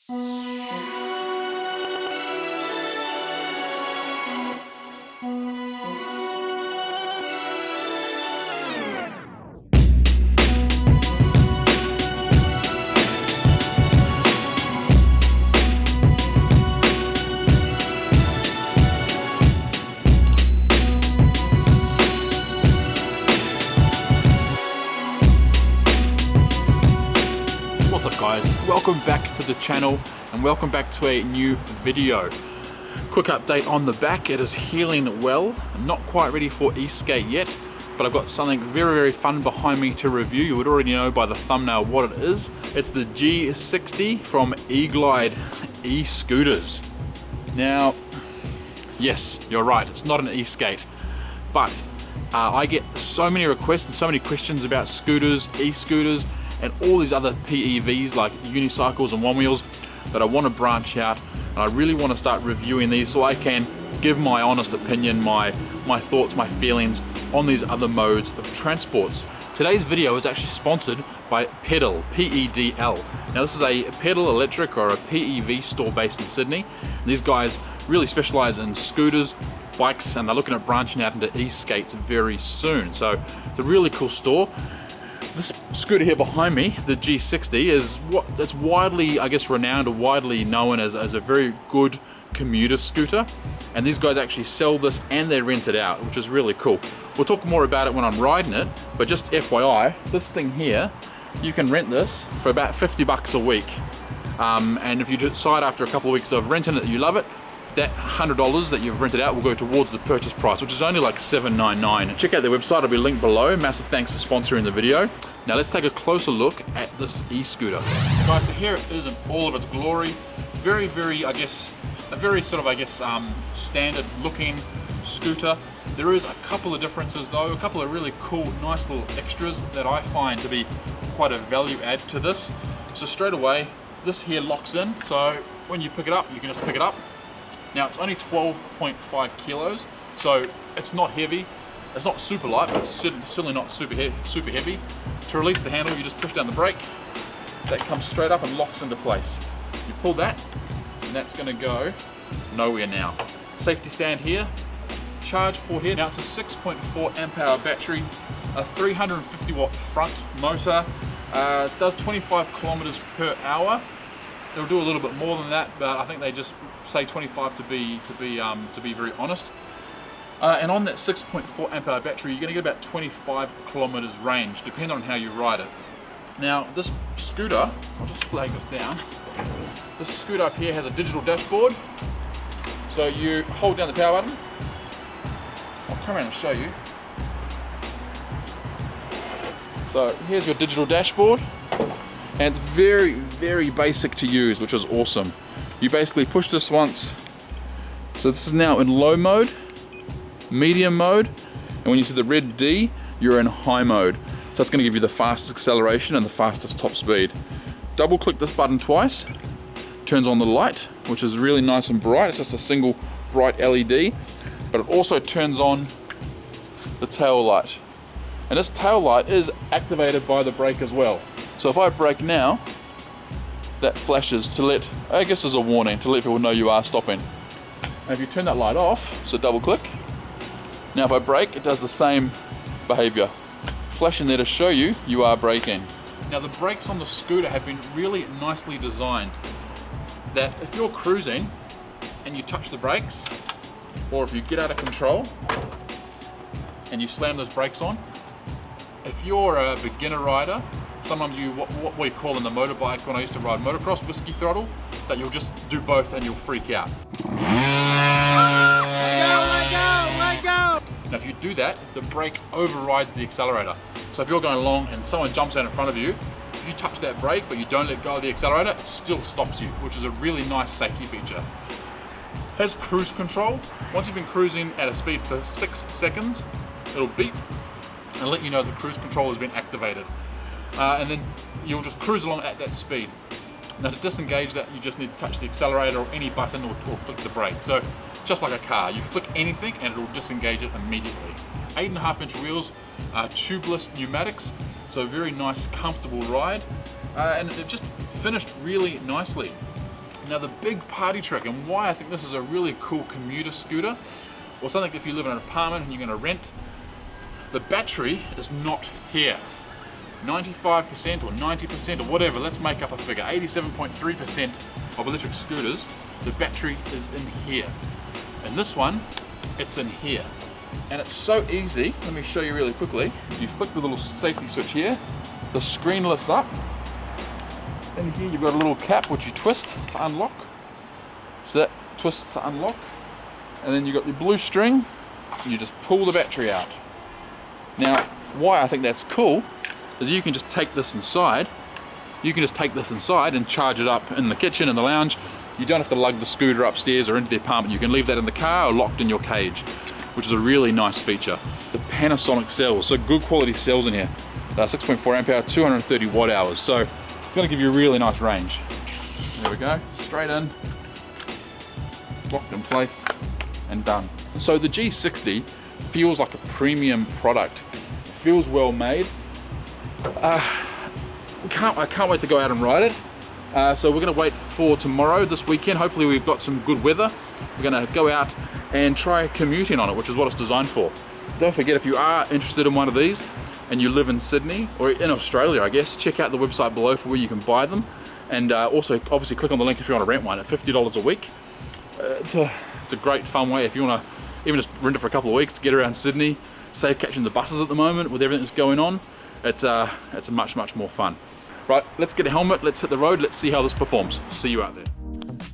What's up guys, welcome back to the channel and welcome back to a new video. Quick update on the back, it is healing well. I'm not quite ready for e-skate yet, but I've got something very fun behind me to review. You would already know by the thumbnail what it is. It's the G60 from E-Glide e-scooters. Now, yes, you're right, it's not an e-skate, but I get so many requests and so many questions about scooters, e-scooters, and all these other PEVs like unicycles and one wheels that I want to branch out, and I really want to start reviewing these so I can give my honest opinion, my thoughts, my feelings on these other modes of transports. Today's video is actually sponsored by Pedal, P-E-D-L. Now this is a pedal electric or a PEV store based in Sydney. These guys really specialize in scooters, bikes, and they're looking at branching out into e-skates very soon. So it's a really cool store. This scooter here behind me, the G60, is that's widely, I guess, renowned or widely known as a very good commuter scooter. And these guys actually sell this and they rent it out, which is really cool. We'll talk more about it when I'm riding it, but just FYI, this thing here, you can rent this for about 50 bucks a week. And if you decide after a couple of weeks of renting it that you love it, that $100 that you've rented out will go towards the purchase price, which is only like $7.99. Check out their website, it'll be linked below. Massive thanks for sponsoring the video. Now let's take a closer look at this e-scooter. Guys, so here it is in all of its glory. Very, I guess, a very sort of, standard looking scooter. There is a couple of differences though, a couple of really cool, nice little extras that I find to be quite a value add to this. So straight away, this here locks in. So when you pick it up, you can just pick it up. Now it's only 12.5 kilos, so it's not heavy. It's not super light, but it's certainly not super heavy. To release the handle, you just push down the brake. That comes straight up and locks into place. You pull that, and that's gonna go nowhere now. Safety stand here, charge port here. Now it's a 6.4 amp hour battery, a 350 watt front motor, does 25 kilometers per hour. It'll do a little bit more than that, but I think they just say 25 to be very honest. And on that 6.4 amp hour battery, you're going to get about 25 kilometers range, depending on how you ride it. Now, this scooter, I'll just flag this down. This scooter up here has a digital dashboard. So you hold down the power button. I'll come around and show you. So here's your digital dashboard. And it's very basic to use, which is awesome. You basically push this once. So this is now in low mode, medium mode, and when you see the red D, you're in high mode. So that's going to give you the fastest acceleration and the fastest top speed. Double click this button twice, turns on the light, which is really nice and bright. It's just a single bright LED, but it also turns on the tail light. And this tail light is activated by the brake as well. So if I brake now, that flashes to let, I guess as a warning, to let people know you are stopping. And if you turn that light off, so double click, now if I brake, it does the same behavior. Flashing there to show you are braking. Now the brakes on the scooter have been really nicely designed, that if you're cruising and you touch the brakes, or if you get out of control and you slam those brakes on, if you're a beginner rider, sometimes you, what we call in the motorbike, when I used to ride motocross, whiskey throttle, that you'll just do both and you'll freak out. Let go! Now if you do that, the brake overrides the accelerator. So if you're going along and someone jumps out in front of you, if you touch that brake but you don't let go of the accelerator, it still stops you, which is a really nice safety feature. Has cruise control. Once you've been cruising at a speed for 6 seconds, it'll beep and let you know that cruise control has been activated. And then you'll just cruise along at that speed. Now to disengage that, you just need to touch the accelerator or any button or flick the brake. So just like a car, you flick anything and it'll disengage it immediately. 8.5-inch wheels, tubeless pneumatics, so very nice, comfortable ride. And it just finished really nicely. Now the big party trick, and why I think this is a really cool commuter scooter, or something if you live in an apartment and you're going to rent, the battery is not here. 95% or 90% or whatever, let's make up a figure, 87.3% of electric scooters, the battery is in here. And this one, it's in here. And it's so easy, let me show you really quickly. You flick the little safety switch here, the screen lifts up, and here you've got a little cap which you twist to unlock. So that twists to unlock, and then you've got your blue string, and you just pull the battery out. Now, why I think that's cool is you can just take this inside. You can just take this inside and charge it up in the kitchen, in the lounge. You don't have to lug the scooter upstairs or into the apartment. You can leave that in the car or locked in your cage, which is a really nice feature. The Panasonic cells, so good quality cells in here. 6.4 amp hour, 230 watt hours. So it's gonna give you a really nice range. There we go, straight in, locked in place, and done. So the G60 feels like a premium product. It feels well made. I can't wait to go out and ride it. So we're going to wait for tomorrow, this weekend. Hopefully we've got some good weather. We're going to go out and try commuting on it, which is what it's designed for. Don't forget, if you are interested in one of these and you live in Sydney or in Australia, I guess, check out the website below for where you can buy them. And also, obviously, click on the link if you want to rent one at $50 a week. It's a great fun way if you want to even just rent it for a couple of weeks to get around Sydney. Save catching the buses at the moment with everything that's going on. It's much more fun. Right, let's get a helmet, let's hit the road, let's see how this performs. See you out there.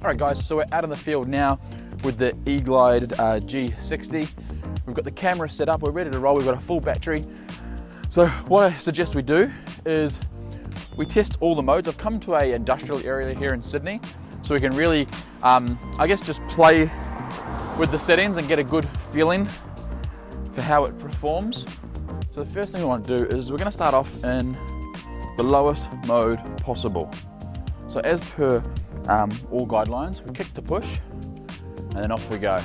All right guys, so we're out in the field now with the E-Glide G60. We've got the camera set up, we're ready to roll, we've got a full battery. So what I suggest we do is we test all the modes. I've come to an industrial area here in Sydney, so we can really, I guess, just play with the settings and get a good feeling for how it performs. So the first thing we want to do is we're going to start off in the lowest mode possible. So as per all guidelines, we kick to push and then off we go.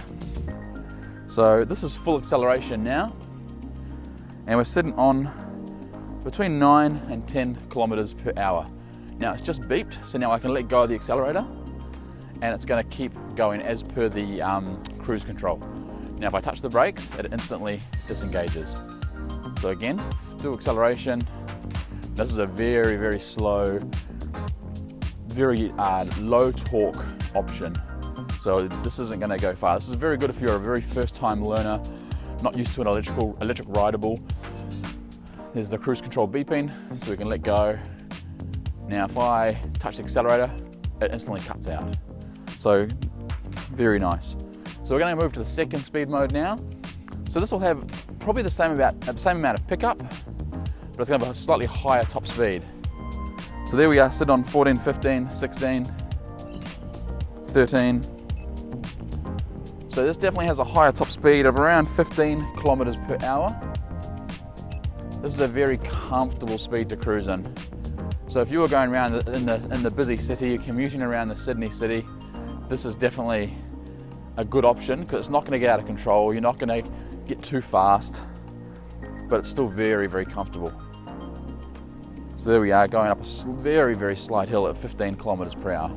So this is full acceleration now, and we're sitting on between 9 and 10 kilometers per hour. Now it's just beeped, so now I can let go of the accelerator and it's going to keep going as per the cruise control. Now if I touch the brakes, it instantly disengages. So again, do acceleration. This is a very slow, very low torque option. So this isn't going to go far. This is very good if you're a very first time learner, not used to an electric rideable. There's the cruise control beeping, so we can let go. Now if I touch the accelerator, it instantly cuts out. So very nice. So we're going to move to the second speed mode now. So this will have probably the same amount of pickup, but it's going to have a slightly higher top speed. So there we are, sit on 14, 15, 16, 13. So this definitely has a higher top speed of around 15 kilometers per hour. This is a very comfortable speed to cruise in. So if you were going around in the busy city, you're commuting around the Sydney city, this is definitely a good option because it's not going to get out of control. You're not going to get too fast, but it's still very comfortable. So there we are, going up a very slight hill at 15 kilometers per hour.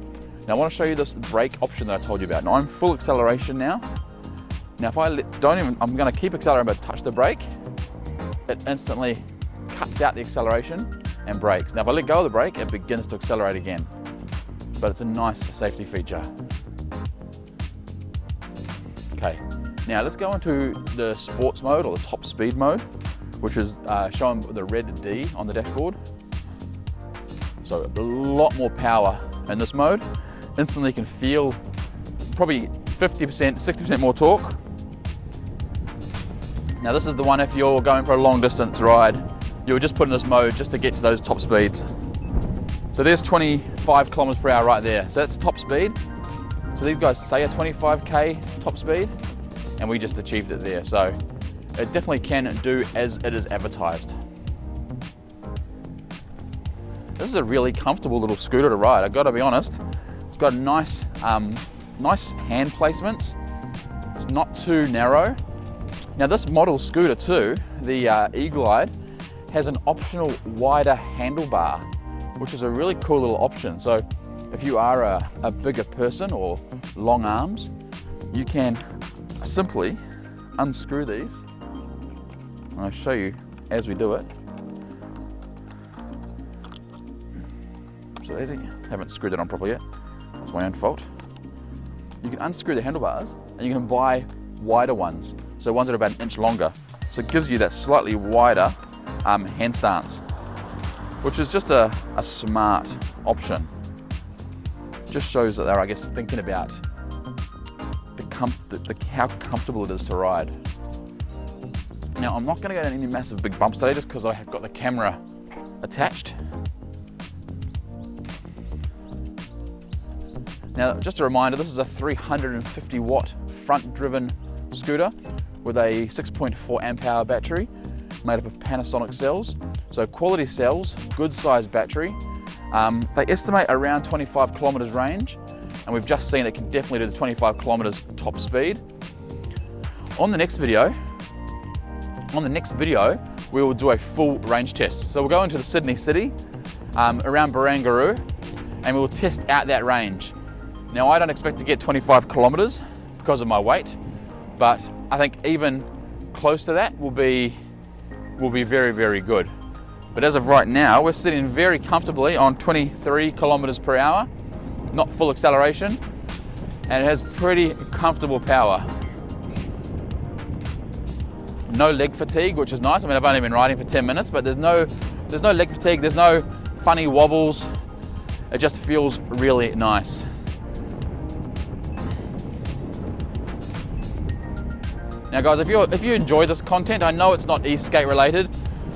Now I want to show you this brake option that I told you about. Now I'm full acceleration now. Now if I'm going to keep accelerating but touch the brake, it instantly cuts out the acceleration and brakes. Now if I let go of the brake, it begins to accelerate again. But it's a nice safety feature. Okay, now let's go into the sports mode or the top speed mode, which is showing the red D on the dashboard. So a lot more power in this mode. Instantly can feel probably 50%, 60% more torque. Now this is the one if you're going for a long distance ride, you would just put in this mode just to get to those top speeds. So there's 25 kilometers per hour right there. So that's top speed. So these guys say a 25k top speed, and we just achieved it there. So it definitely can do as it is advertised. This is a really comfortable little scooter to ride, I've got to be honest. It's got nice, nice hand placements. It's not too narrow. Now this model scooter too, the E-Glide, has an optional wider handlebar, which is a really cool little option. So if you are a bigger person or long arms, you can simply unscrew these. And I'll show you as we do it. So easy. Haven't screwed it on properly yet. That's my own fault. You can unscrew the handlebars and you can buy wider ones. So ones that are about an inch longer. So it gives you that slightly wider hand stance, which is just a smart option. Just shows that they're, I guess, thinking about how comfortable it is to ride. Now, I'm not going to go down any massive big bumps today just because I have got the camera attached. Now, just a reminder, this is a 350 watt front driven scooter with a 6.4 amp hour battery made up of Panasonic cells. So quality cells, good size battery. They estimate around 25 kilometers range, and we've just seen it can definitely do the 25 kilometers top speed. On the next video, we will do a full range test. So we'll go into the Sydney city, around Barangaroo, and we'll test out that range. Now, I don't expect to get 25 kilometers because of my weight, but I think even close to that will be very, very good. But as of right now, we're sitting very comfortably on 23 kilometers per hour, not full acceleration, and it has pretty comfortable power. No leg fatigue, which is nice. I mean, I've only been riding for 10 minutes, but there's no leg fatigue, there's no funny wobbles. It just feels really nice. Now guys, if you enjoy this content, I know it's not e-skate related,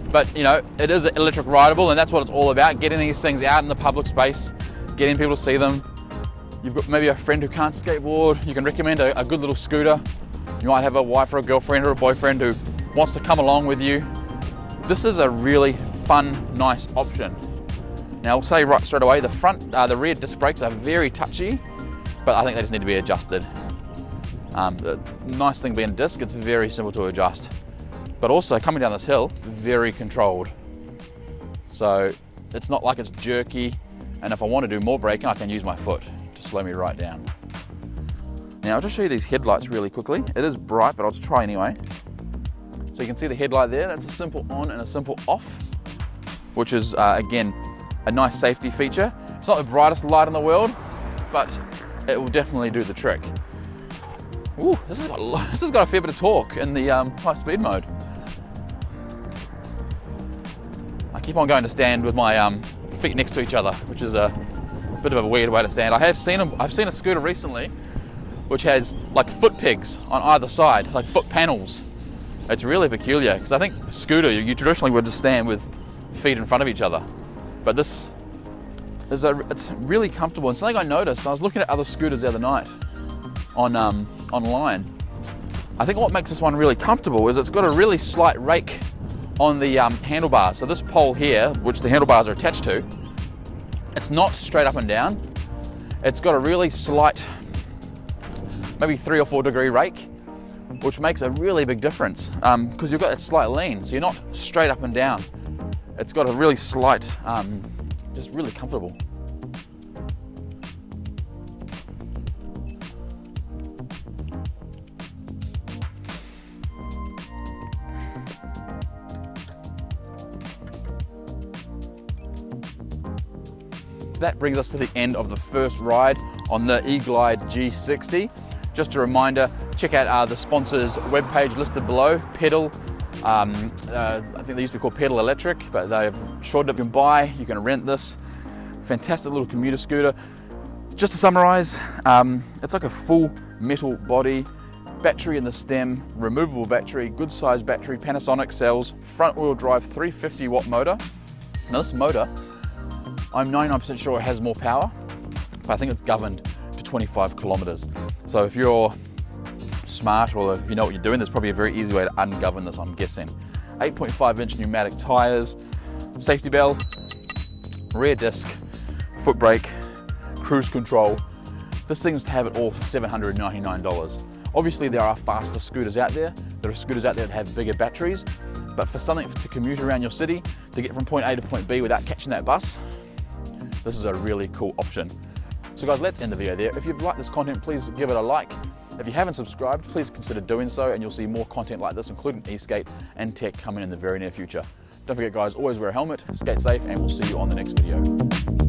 but you know, it is electric rideable, and that's what it's all about, getting these things out in the public space, getting people to see them. You've got maybe a friend who can't skateboard, you can recommend a good little scooter. You might have a wife or a girlfriend or a boyfriend who wants to come along with you. This is a really fun, nice option. Now I'll say right straight away, the rear disc brakes are very touchy, but I think they just need to be adjusted. The nice thing being a disc, it's very simple to adjust. But also coming down this hill, it's very controlled. So it's not like it's jerky, and if I want to do more braking, I can use my foot to slow me right down. Now I'll just show you these headlights really quickly. It is bright, but I'll just try anyway. So you can see the headlight there, that's a simple on and a simple off, which is again, a nice safety feature. It's not the brightest light in the world, but it will definitely do the trick. Ooh, this has got a fair bit of torque in the high speed mode. I keep on going to stand with my feet next to each other, which is a bit of a weird way to stand. I've seen a scooter recently which has like foot pegs on either side, like foot panels. It's really peculiar, because I think a scooter, you traditionally would just stand with feet in front of each other. But this is it's really comfortable. And something I noticed, I was looking at other scooters the other night online. I think what makes this one really comfortable is it's got a really slight rake on the handlebars. So this pole here, which the handlebars are attached to, it's not straight up and down. It's got a really slight, maybe 3 or 4 degree rake, which makes a really big difference because you've got that slight lean, so you're not straight up and down. It's got a really slight, just really comfortable. So that brings us to the end of the first ride on the E-Glide G60. Just a reminder, check out the sponsor's webpage listed below, Pedal. I think they used to be called Pedal Electric, but they've shortened it. You can buy, you can rent this. Fantastic little commuter scooter. Just to summarize, it's like a full metal body, battery in the stem, removable battery, good size battery, Panasonic cells, front wheel drive 350 watt motor. Now this motor, I'm 99% sure it has more power, but I think it's governed to 25 kilometers. So if you're smart or if you know what you're doing, there's probably a very easy way to ungovern this, I'm guessing. 8.5 inch pneumatic tires, safety bell, rear disc, foot brake, cruise control. This seems to have it all for $799. Obviously there are faster scooters out there. There are scooters out there that have bigger batteries, but for something to commute around your city, to get from point A to point B without catching that bus, this is a really cool option. So guys, let's end the video there. If you've liked this content, please give it a like. If you haven't subscribed, please consider doing so, and you'll see more content like this, including e-skate and tech, coming in the very near future. Don't forget guys, always wear a helmet, skate safe, and we'll see you on the next video.